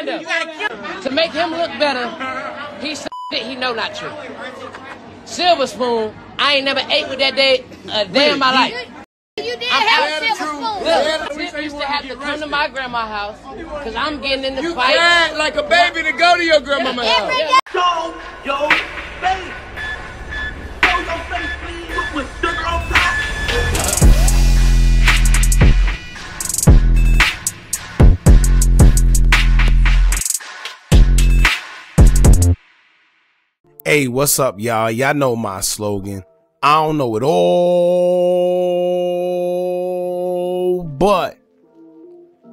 stand up. To make him look better, he said he know not true. Silver spoon, I ain't never ate with that day a day in my life. You did have a silver spoon. Look, Tip used to have to come to my grandma's house because I'm getting in the fight. You cried like a baby to go to your grandmama's house. Show your face. Show your face, please, with sugar on top. Hey, what's up, y'all? Y'all know my slogan. I don't know it all, but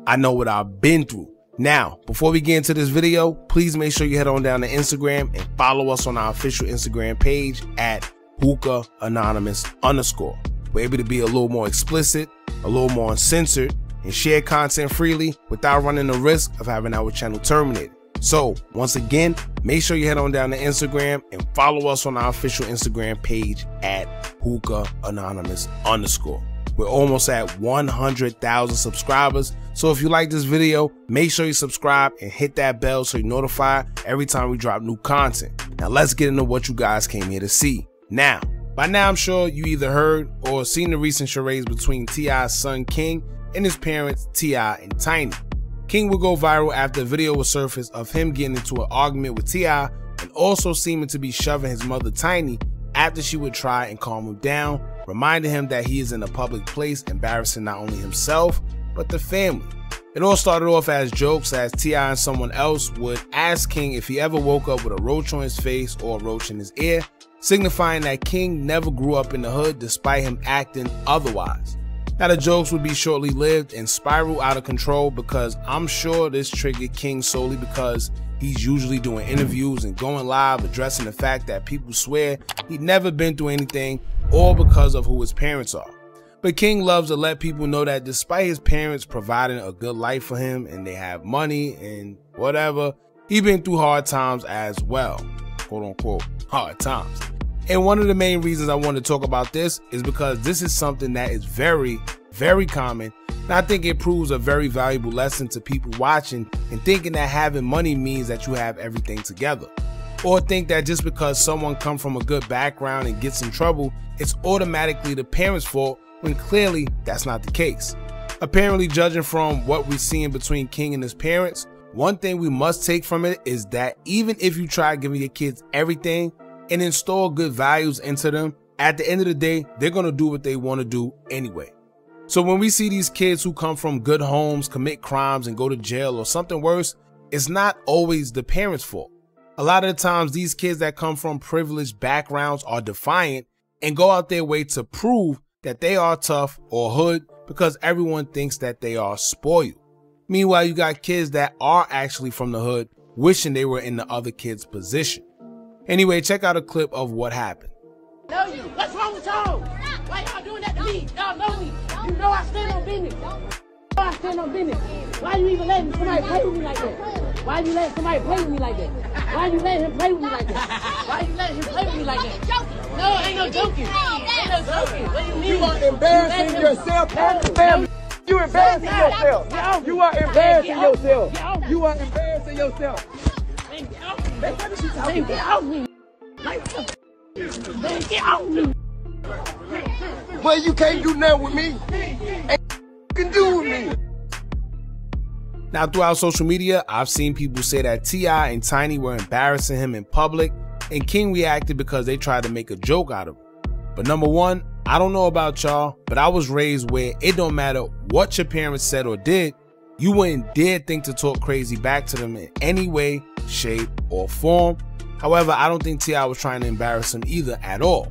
I know what I've been through. Now, before we get into this video, please make sure you head on down to Instagram and follow us on our official Instagram page at Hookah Anonymous _. We're able to be a little more explicit, a little more uncensored, and share content freely without running the risk of having our channel terminated. So, once again, make sure you head on down to Instagram and follow us on our official Instagram page at Hookah Anonymous _. We're almost at 100,000 subscribers, so if you like this video, make sure you subscribe and hit that bell so you're notified every time we drop new content. Now let's get into what you guys came here to see. Now, by now I'm sure you either heard or seen the recent charades between T.I.'s son King and his parents T.I. and Tiny. King would go viral after a video was surfaced of him getting into an argument with T.I. and also seeming to be shoving his mother Tiny after she would try and calm him down, reminding him that he is in a public place, embarrassing not only himself, but the family. It all started off as jokes as T.I. and someone else would ask King if he ever woke up with a roach on his face or a roach in his ear, signifying that King never grew up in the hood despite him acting otherwise. Now the jokes would be shortly lived and spiral out of control because I'm sure this triggered King solely because he's usually doing interviews and going live addressing the fact that people swear he'd never been through anything, all because of who his parents are. But King loves to let people know that despite his parents providing a good life for him and they have money and whatever, he's been through hard times as well, quote unquote hard times. And one of the main reasons I want to talk about this is because this is something that is very, very common. And I think it proves a very valuable lesson to people watching and thinking that having money means that you have everything together. Or think that just because someone comes from a good background and gets in trouble, it's automatically the parents' fault when clearly that's not the case. Apparently, judging from what we're seeing between King and his parents, one thing we must take from it is that even if you try giving your kids everything, and install good values into them, at the end of the day, they're going to do what they want to do anyway. So when we see these kids who come from good homes commit crimes and go to jail or something worse, it's not always the parents' fault. A lot of the times these kids that come from privileged backgrounds are defiant and go out their way to prove that they are tough or hood because everyone thinks that they are spoiled. Meanwhile, you got kids that are actually from the hood wishing they were in the other kid's position. Anyway, check out a clip of what happened. Know you. What's wrong with y'all? Why y'all doing that to me? Y'all know me. You know I stand on business. I stand on business. Why you even letting somebody play with me like that? Why you letting somebody play with me like that? Why you letting him play with me like that? Why you letting him play with me like that? No, ain't no joking. Ain't no joking. What do you mean? You are embarrassing yourself and the family. You embarrassing yourself. You are embarrassing yourself. You are embarrassing yourself. Man, get off me. Man, get off me. Well, you can't do nothing with me. Ain't you can do with me. Now, throughout social media, I've seen people say that T.I. and Tiny were embarrassing him in public, and King reacted because they tried to make a joke out of him. But number one, I don't know about y'all, but I was raised where it don't matter what your parents said or did, you wouldn't dare think to talk crazy back to them in any way, shape, or form. However, I don't think T.I. was trying to embarrass him either at all.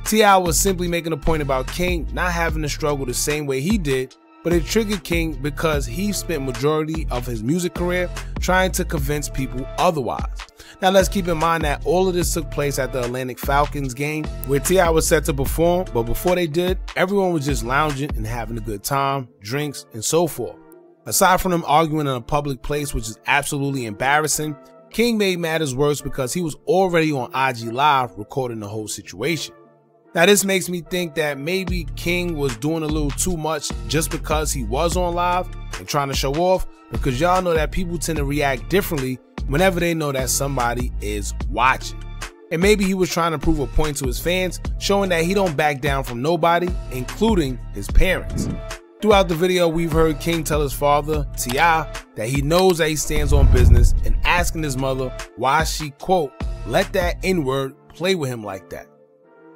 T.I. was simply making a point about King not having to struggle the same way he did, but it triggered King because he spent majority of his music career trying to convince people otherwise. Now let's keep in mind that all of this took place at the Atlantic Falcons game where T.I. was set to perform, but before they did, everyone was just lounging and having a good time, drinks, and so forth. Aside from them arguing in a public place, which is absolutely embarrassing, King made matters worse because he was already on IG Live recording the whole situation. Now this makes me think that maybe King was doing a little too much just because he was on live and trying to show off, because y'all know that people tend to react differently whenever they know that somebody is watching. And maybe he was trying to prove a point to his fans, showing that he don't back down from nobody, including his parents. Throughout the video, we've heard King tell his father, T.I., that he knows that he stands on business, and asking his mother why she, quote, let that N-word play with him like that.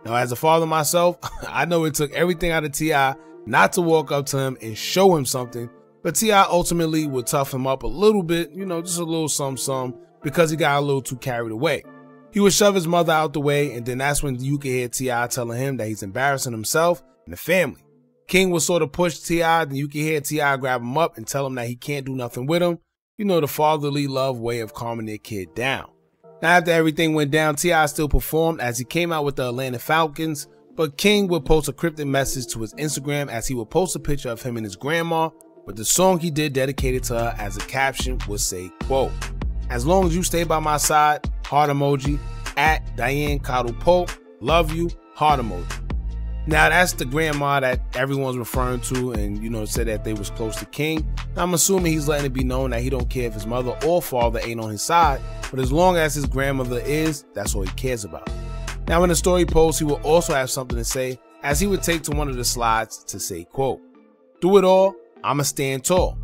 Now, as a father myself, I know it took everything out of T.I. not to walk up to him and show him something, but T.I. ultimately would tough him up a little bit, you know, just a little some, because he got a little too carried away. He would shove his mother out the way, and then that's when you could hear T.I. telling him that he's embarrassing himself and the family. King would sort of push T.I., then you can hear T.I. grab him up and tell him that he can't do nothing with him. You know, the fatherly love way of calming their kid down. Now, after everything went down, T.I. still performed as he came out with the Atlanta Falcons, but King would post a cryptic message to his Instagram as he would post a picture of him and his grandma, but the song he did dedicated to her as a caption would say, quote, as long as you stay by my side, heart emoji, at Diane Cottle Pope, love you, heart emoji. Now that's the grandma that everyone's referring to, and you know, said that they was close to King. Now, I'm assuming he's letting it be known that he don't care if his mother or father ain't on his side, but as long as his grandmother is, that's all he cares about. Now in the story post, he will also have something to say, as he would take to one of the slides to say, quote, through it all, I'ma stand tall.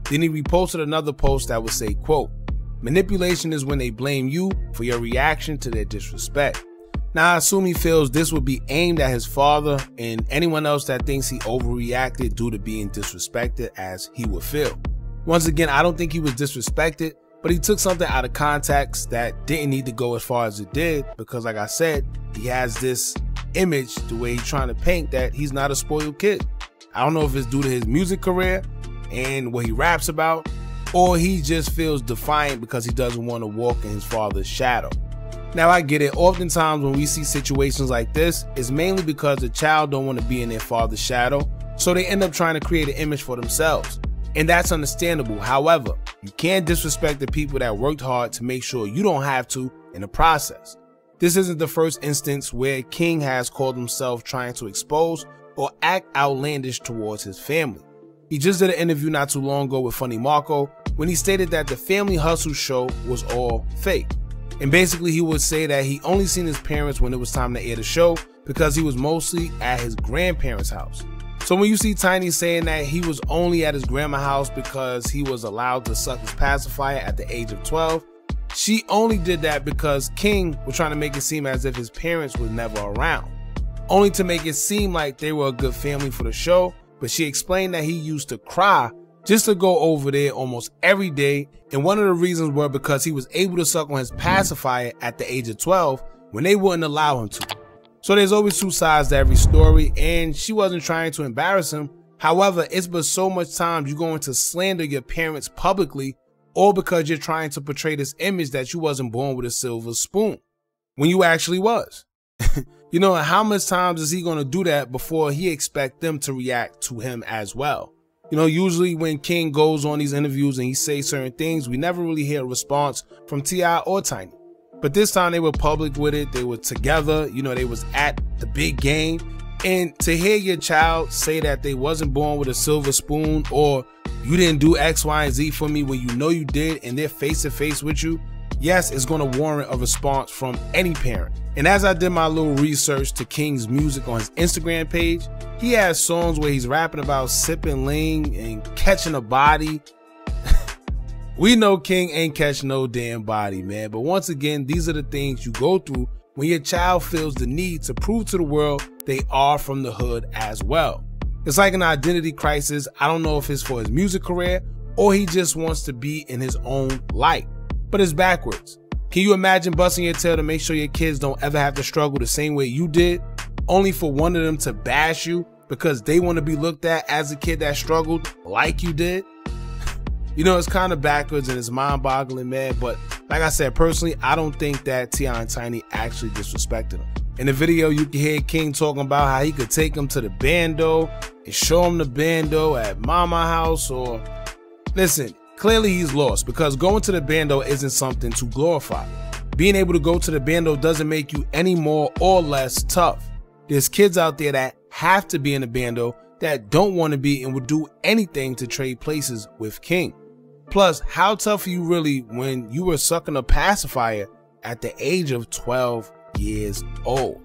Then he reposted another post that would say, quote, manipulation is when they blame you for your reaction to their disrespect. Now, I assume he feels this would be aimed at his father and anyone else that thinks he overreacted due to being disrespected, as he would feel. Once again, I don't think he was disrespected, but he took something out of context that didn't need to go as far as it did, because like I said, he has this image the way he's trying to paint that he's not a spoiled kid. I don't know if it's due to his music career and what he raps about, or he just feels defiant because he doesn't want to walk in his father's shadow. Now I get it, oftentimes when we see situations like this, it's mainly because the child don't want to be in their father's shadow, so they end up trying to create an image for themselves. And that's understandable. However, you can't disrespect the people that worked hard to make sure you don't have to in the process. This isn't the first instance where King has called himself trying to expose or act outlandish towards his family. He just did an interview not too long ago with Funny Marco when he stated that the Family Hustle show was all fake. And basically he would say that he only seen his parents when it was time to air the show because he was mostly at his grandparents' house. So when you see Tiny saying that he was only at his grandma's house because he was allowed to suck his pacifier at the age of 12, she only did that because King was trying to make it seem as if his parents were never around, only to make it seem like they were a good family for the show. But she explained that he used to cry just to go over there almost every day, and one of the reasons were because he was able to suck on his pacifier at the age of 12 when they wouldn't allow him to. So there's always two sides to every story, and she wasn't trying to embarrass him. However, it's been so much time you going to slander your parents publicly, all because you're trying to portray this image that you wasn't born with a silver spoon when you actually was. You know, how much times is he going to do that before he expect them to react to him as well? You know, usually when King goes on these interviews and he says certain things, we never really hear a response from T.I. or Tiny. But this time they were public with it. They were together. You know, they was at the big game. And to hear your child say that they wasn't born with a silver spoon, or you didn't do X, Y, and Z for me when you know you did, and they're face to face with you, yes, it's going to warrant a response from any parent. And as I did my little research to King's music on his Instagram page, he has songs where he's rapping about sipping lean and catching a body. We know King ain't catching no damn body, man. But once again, these are the things you go through when your child feels the need to prove to the world they are from the hood as well. It's like an identity crisis. I don't know if it's for his music career or he just wants to be in his own light. But it's backwards. Can you imagine busting your tail to make sure your kids don't ever have to struggle the same way you did, only for one of them to bash you because they want to be looked at as a kid that struggled like you did? You know, it's kind of backwards and it's mind-boggling, man. But like I said, personally, I don't think that T.I. and Tiny actually disrespected him. In the video, you can hear King talking about how he could take him to the bando and show him the bando at Mama's house. Or listen, clearly he's lost, because going to the bando isn't something to glorify. Being able to go to the bando doesn't make you any more or less tough. There's kids out there that have to be in a bando that don't want to be and would do anything to trade places with King. Plus, how tough are you really when you were sucking a pacifier at the age of 12 years old?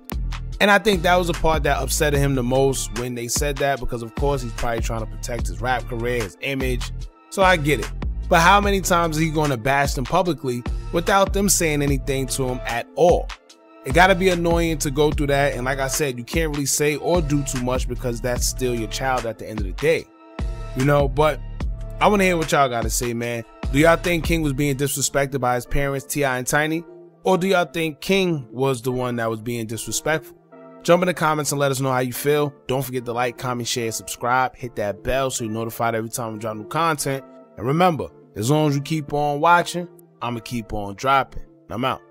And I think that was the part that upset him the most when they said that, because of course he's probably trying to protect his rap career, his image. So I get it. But how many times is he going to bash them publicly without them saying anything to him at all? It got to be annoying to go through that. And like I said, you can't really say or do too much because that's still your child at the end of the day. You know, but I want to hear what y'all got to say, man. Do y'all think King was being disrespected by his parents, T.I. and Tiny? Or do y'all think King was the one that was being disrespectful? Jump in the comments and let us know how you feel. Don't forget to like, comment, share, subscribe. Hit that bell so you're notified every time we drop new content. And remember, as long as you keep on watching, I'm going to keep on dropping. I'm out.